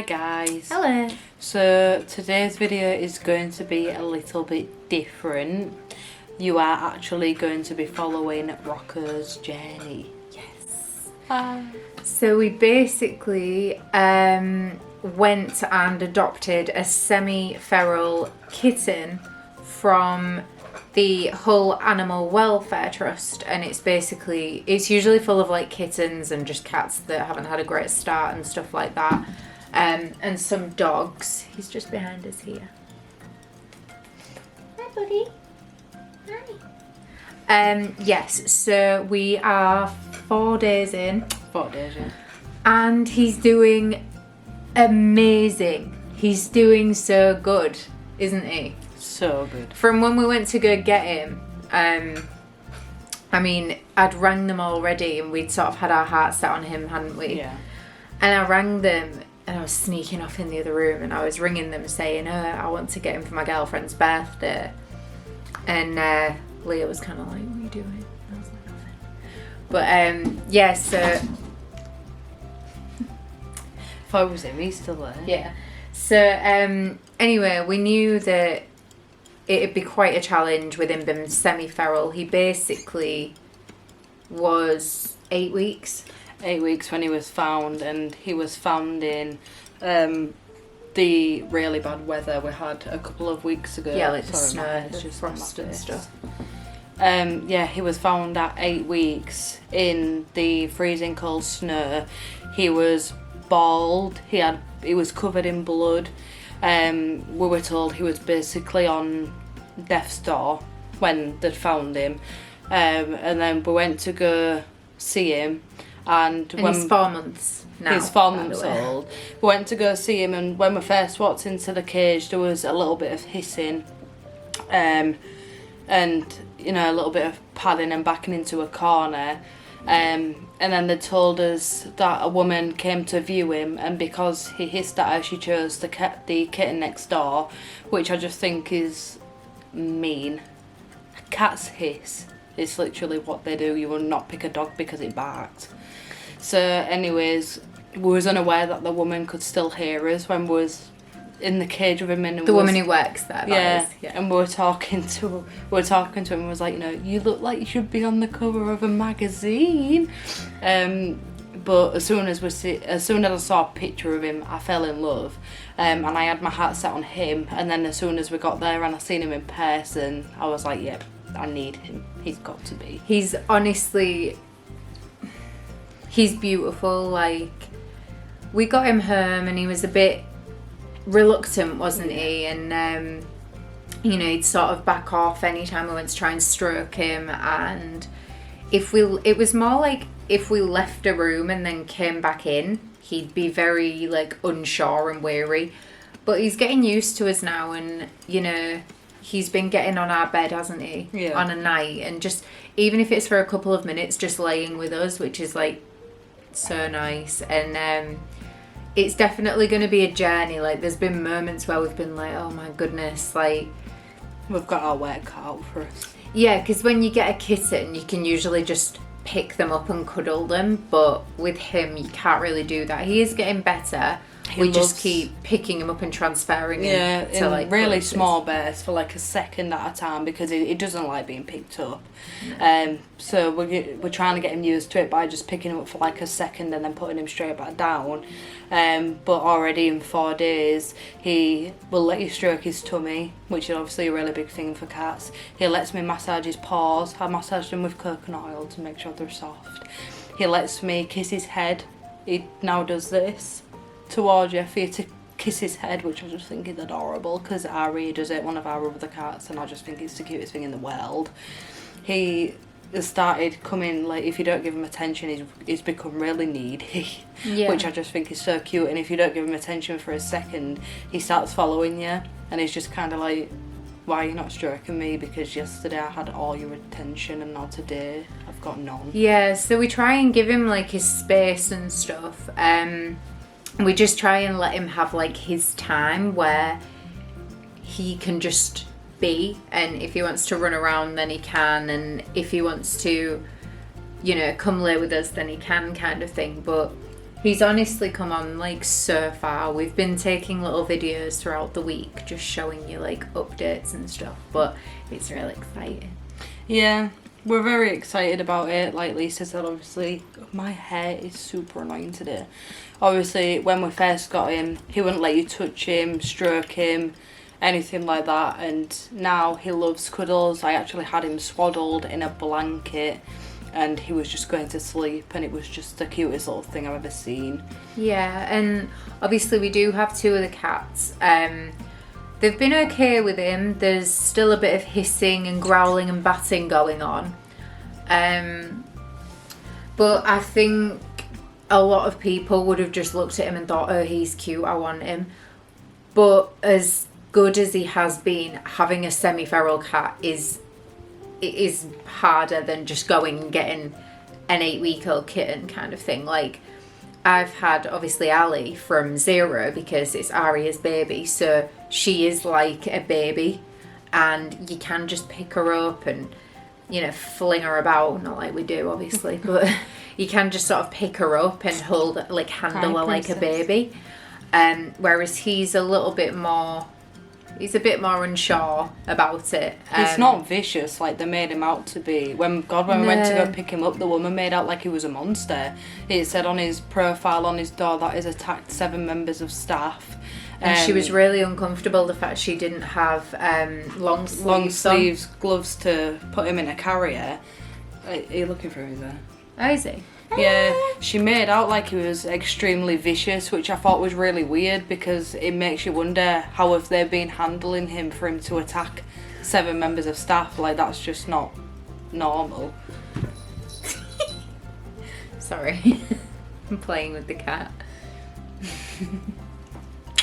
Hi guys. Hello. So today's video is going to be a little bit different. You are actually going to be following Rocco's journey. Yes. Hi. So we basically went and adopted a semi-feral kitten from the Hull Animal Welfare Trust, and it's usually full of like kittens and just cats that haven't had a great start and stuff like that, and some dogs. He's just behind us here. Hi, buddy. Hi. Yes, so we are 4 days in. 4 days, yeah. And he's doing amazing. He's doing so good, isn't he? So good. From when we went to go get him, I mean, I'd rang them already and we'd sort of had our hearts set on him, hadn't we? Yeah. And I rang them and I was sneaking off in the other room and I was ringing them saying, I want to get him for my girlfriend's birthday. And Leah was kind of like, what are you doing? I was like, nothing. But yeah, so... If I was him, he's still there. Yeah. So anyway, we knew that it'd be quite a challenge with him being semi-feral. He basically was 8 weeks. 8 weeks when he was found, and he was found in the really bad weather we had a couple of weeks ago. Yeah, like the Sorry, snow, my head's the just on my frost and face. stuff. Yeah, he was found at 8 weeks in the freezing cold snow. He was bald. He was covered in blood. We were told he was basically on death's door when they'd found him. And then we went to go see him, and when he's 4 months now. he's 4 months old. We went to go see him, and when we first walked into the cage, there was a little bit of hissing, and you know, a little bit of padding and backing into a corner. And then they told us that a woman came to view him, and because he hissed at her, she chose the kitten next door, which I just think is mean. Cats hiss. It's literally what they do. You will not pick a dog because it barked. So anyways, we was unaware that the woman could still hear us when we was in the cage with him. And The woman who works there, yeah, yeah. and we were talking to him and was like, you know, you look like you should be on the cover of a magazine. But as soon as I saw a picture of him, I fell in love, and I had my heart set on him. And then as soon as we got there and I seen him in person, I was like, yep, I need him. He's got to be. He's honestly, he's beautiful. Like, we got him home and he was a bit reluctant, wasn't he? And you know, he'd sort of back off anytime we went to try and stroke him. And it was more like if we left a room and then came back in, he'd be very like unsure and weary. But he's getting used to us now, and you know, he's been getting on our bed, hasn't he? Yeah. On a night, and just even if it's for a couple of minutes, just laying with us, which is like so nice. And it's definitely going to be a journey. Like, there's been moments where we've been like, oh my goodness, like, We've got our work cut out for us. yeah, because when you get a kitten, you can usually just pick them up and cuddle them, but with him, you can't really do that. He is getting better. We just keep picking him up and transferring him to in like really places. small bursts for like a second at a time, because he doesn't like being picked up. So we're trying to get him used to it by just picking him up for like a second and then putting him straight back down. But already in 4 days, he will let you stroke his tummy, which is obviously a really big thing for cats. He lets me massage his paws. I massage them with coconut oil to make sure they're soft. He lets me kiss his head. He now does this towards you for you to kiss his head, which I just think is adorable, because Ari does it, one of our other cats, and I just think it's the cutest thing in the world. He has started coming, like, if you don't give him attention, he's become really needy, Yeah. which I just think is so cute. And if you don't give him attention for a second, he starts following you, and he's just kind of like, why are you not stroking me? Because yesterday I had all your attention and now today I've got none. Yeah, so we try and give him like his space and stuff. We just try and let him have like his time where he can just be, and if he wants to run around then he can, and if he wants to, you know, come lay with us then he can, kind of thing. But He's honestly come on like so far. We've been taking little videos throughout the week just showing you like updates and stuff, but it's really exciting. Yeah, we're very excited about it. Like Lisa said, obviously, my hair is super annoying today. Obviously, when we first got him, he wouldn't let you touch him, stroke him, anything like that. And now he loves cuddles. I actually had him swaddled in a blanket and he was just going to sleep, and it was just the cutest little thing I've ever seen. Yeah, and obviously we do have 2 of the cats. They've been okay with him. There's still a bit of hissing and growling and batting going on. But I think a lot of people would have just looked at him and thought, oh, he's cute, I want him. But as good as he has been, having a semi-feral cat is harder than just going and getting an 8-week-old kitten kind of thing. Like, I've had obviously Ali from 0 because it's Aria's baby, so she is like a baby, and you can just pick her up and, you know, fling her about, not like we do obviously, but you can just sort of pick her up and hold, like, handle her like a baby. Whereas he's a bit more unsure about it. He's not vicious like they made him out to be. When we went to go pick him up, the woman made out like he was a monster. It said on his profile on his door that he's attacked 7 members of staff. And she was really uncomfortable the fact she didn't have long sleeves gloves to put him in a carrier. Are you looking for him there? Oh, is he? Yeah, she made out like he was extremely vicious, which I thought was really weird because it makes you wonder how have they been handling him for him to attack 7 members of staff. Like, that's just not normal. Sorry. I'm playing with the cat.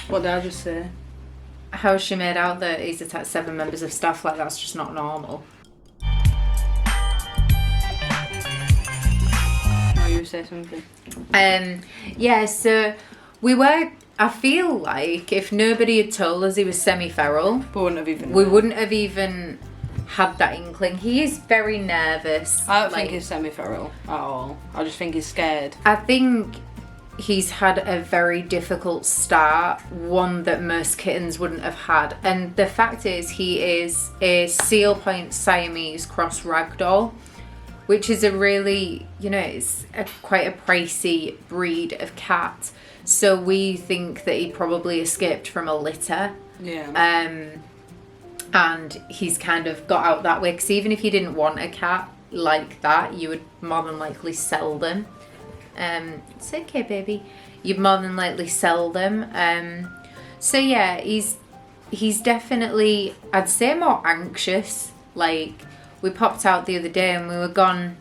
What did I just say? How she made out that he's attacked 7 members of staff, like that's just not normal. You say something. Yeah, so I feel like if nobody had told us he was semi-feral, we wouldn't have even had that inkling. He is very nervous. I don't think he's semi-feral at all. I just think he's scared. I think he's had a very difficult start, one that most kittens wouldn't have had. And the fact is, he is a Seal Point Siamese cross ragdoll, which is a really, it's quite a pricey breed of cat. So we think that he probably escaped from a litter. Yeah. And he's kind of got out that way, because even if you didn't want a cat like that, you would more than likely sell them. It's okay, baby. You'd more than likely sell them. So yeah, he's definitely, I'd say, more anxious. Like, we popped out the other day and we were gone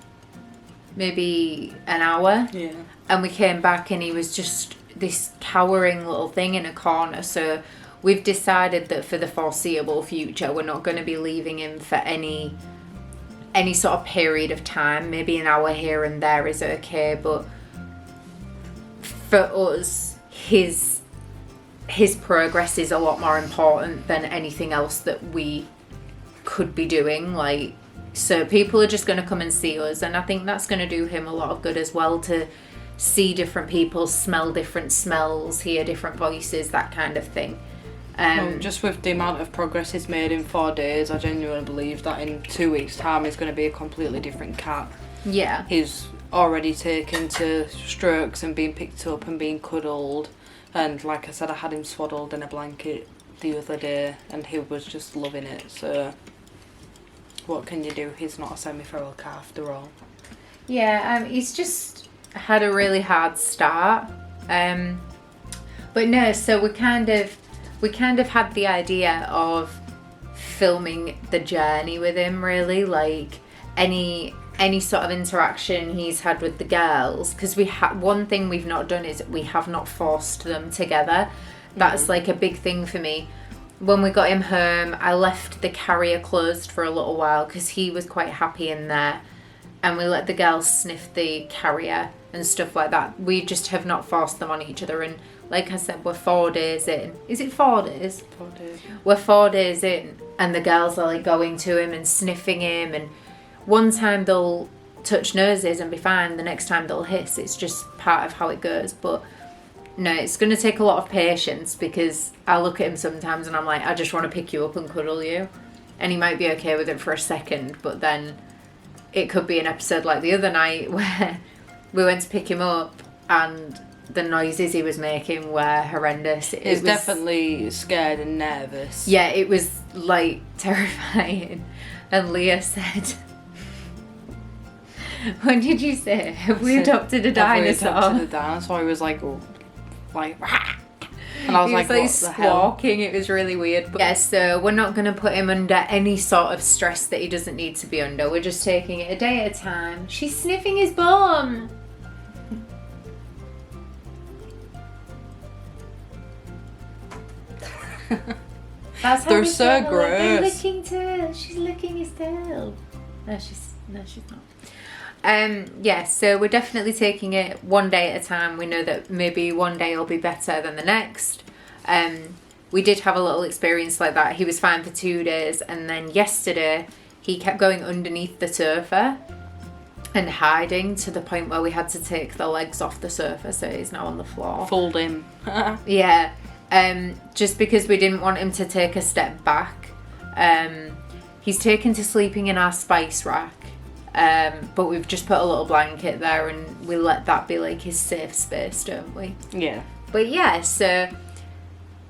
maybe an hour. Yeah. And we came back and he was just this cowering little thing in a corner. So we've decided that for the foreseeable future, we're not going to be leaving him for any sort of period of time. Maybe an hour here and there is okay, but for us, his progress is a lot more important than anything else that we could be doing. Like, so people are just going to come and see us, and I think that's going to do him a lot of good as well, to see different people, smell different smells, hear different voices, that kind of thing. Just with the amount of progress he's made in 4 days, I genuinely believe that in 2 weeks' time he's going to be a completely different cat. Yeah. He's already taken to strokes and being picked up and being cuddled, and like I said, I had him swaddled in a blanket the other day and he was just loving it. So what can you do? He's not a semi-feral cat after all. Yeah, he's just had a really hard start. But no, so we kind of had the idea of filming the journey with him, really, like any sort of interaction he's had with the girls, because one thing we've not done is we have not forced them together. That's like a big thing for me. When we got him home, I left the carrier closed for a little while because he was quite happy in there, and we let the girls sniff the carrier and stuff like that. We just have not forced them on each other, and like I said, we're 4 days in. Is it 4 days? 4 days. We're 4 days in, and the girls are like going to him and sniffing him, and one time they'll touch noses and be fine. The next time they'll hiss. It's just part of how it goes. But no, it's going to take a lot of patience, because I look at him sometimes and I'm like, I just want to pick you up and cuddle you. And he might be okay with it for a second, but then it could be an episode like the other night where we went to pick him up and the noises he was making were horrendous. He's definitely scared and nervous. Yeah, it was like terrifying. And Leah said, what did you say? Have we adopted a dinosaur? Have we adopted a dinosaur? He was like, and I was like, like what squawking. It was really weird. But yeah, so we're not going to put him under any sort of stress that he doesn't need to be under. We're just taking it a day at a time. She's sniffing his bum. That's how they're so gross. They're licking tail. She's licking his tail. No, she's not. Yeah, so we're definitely taking it one day at a time. We know that maybe one day will be better than the next. We did have a little experience like that. He was fine for 2 days, and then yesterday he kept going underneath the sofa and hiding to the point where we had to take the legs off the sofa, so he's now on the floor. Fold him. Yeah, just because we didn't want him to take a step back. He's taken to sleeping in our spice rack. But we've just put a little blanket there and we let that be like his safe space, don't we? Yeah. But yeah, so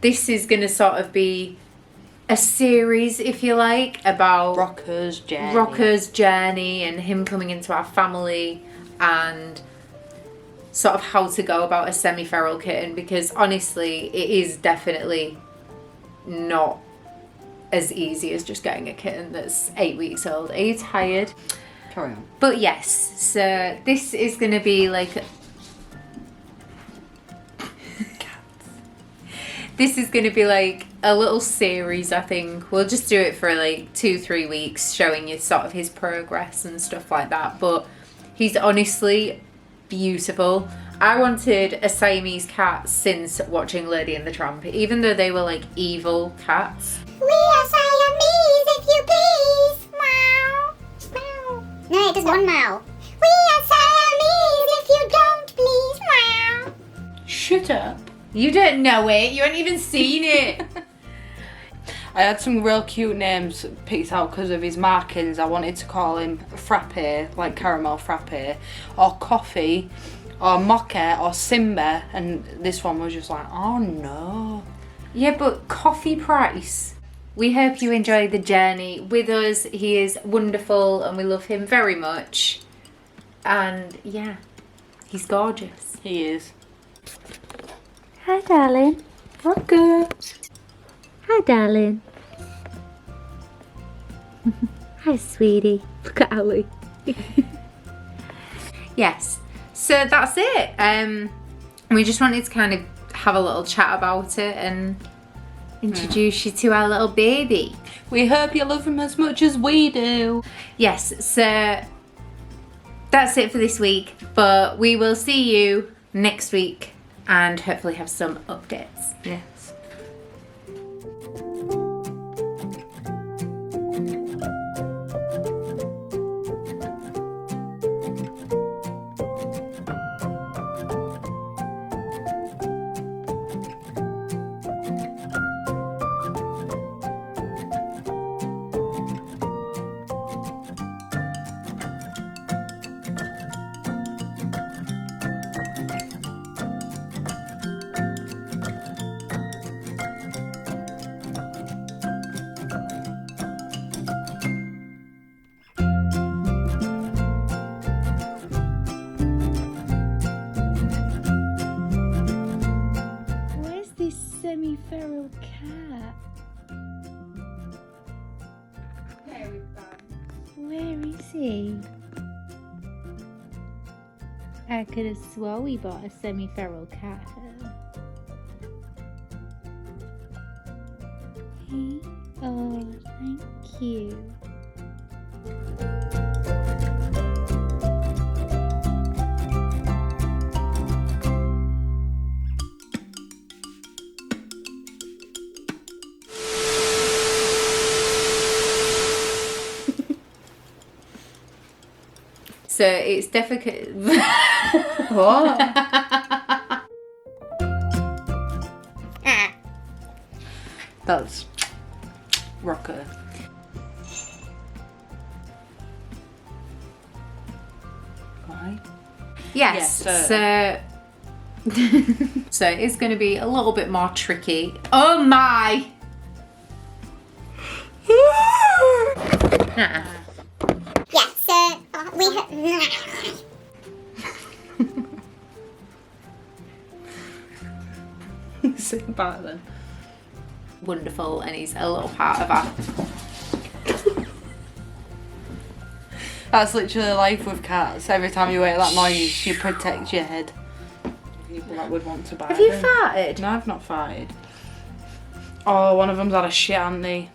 this is going to sort of be a series, if you like, about Rocco's journey and him coming into our family and sort of how to go about a semi-feral kitten, because honestly, it is definitely not as easy as just getting a kitten that's 8 weeks old. Are you tired? Carry on. But yes, so this is going to be like... This is going to be like a little series, I think. We'll just do it for like 2-3 weeks, showing you sort of his progress and stuff like that. But he's honestly beautiful. I wanted a Siamese cat since watching Lady and the Tramp, even though they were like evil cats. We are Siamese, if you please. Meow. Meow. No, it does one meow. We are Siamese, if you don't please. Meow. Shut up. You don't know it. You haven't even seen it. I had some real cute names picked out because of his markings. I wanted to call him Frappe, like caramel frappe, or Coffee, or Mocha, or Simba, and this one was just like, oh no. Yeah, but Coffee Price. We hope you enjoy the journey with us. He is wonderful and we love him very much. And yeah, he's gorgeous. He is. Hi, darling. What good? Hi, darling. Hi, sweetie. Look at Allie. Yes. So that's it. We just wanted to kind of have a little chat about it and introduce you to our little baby. We hope you love him as much as we do. Yes, so that's it for this week. But we will see you next week and hopefully have some updates. Yes. Semi-feral cat. Where is he? I could have swore we bought a semi-feral cat. Hey? Oh, thank you. So it's definitely. What? Ah. That's rocker. Right. Yes. Yes, So. So it's going to be a little bit more tricky. Oh my! Yeah, so we have. Sit back then. Wonderful, and he's a little part of our. That's literally life with cats. Every time you hear that noise, you protect your head. People that would want to buy Have you them. farted? No, I've not farted. Oh, one of them's had a shit, hasn't they?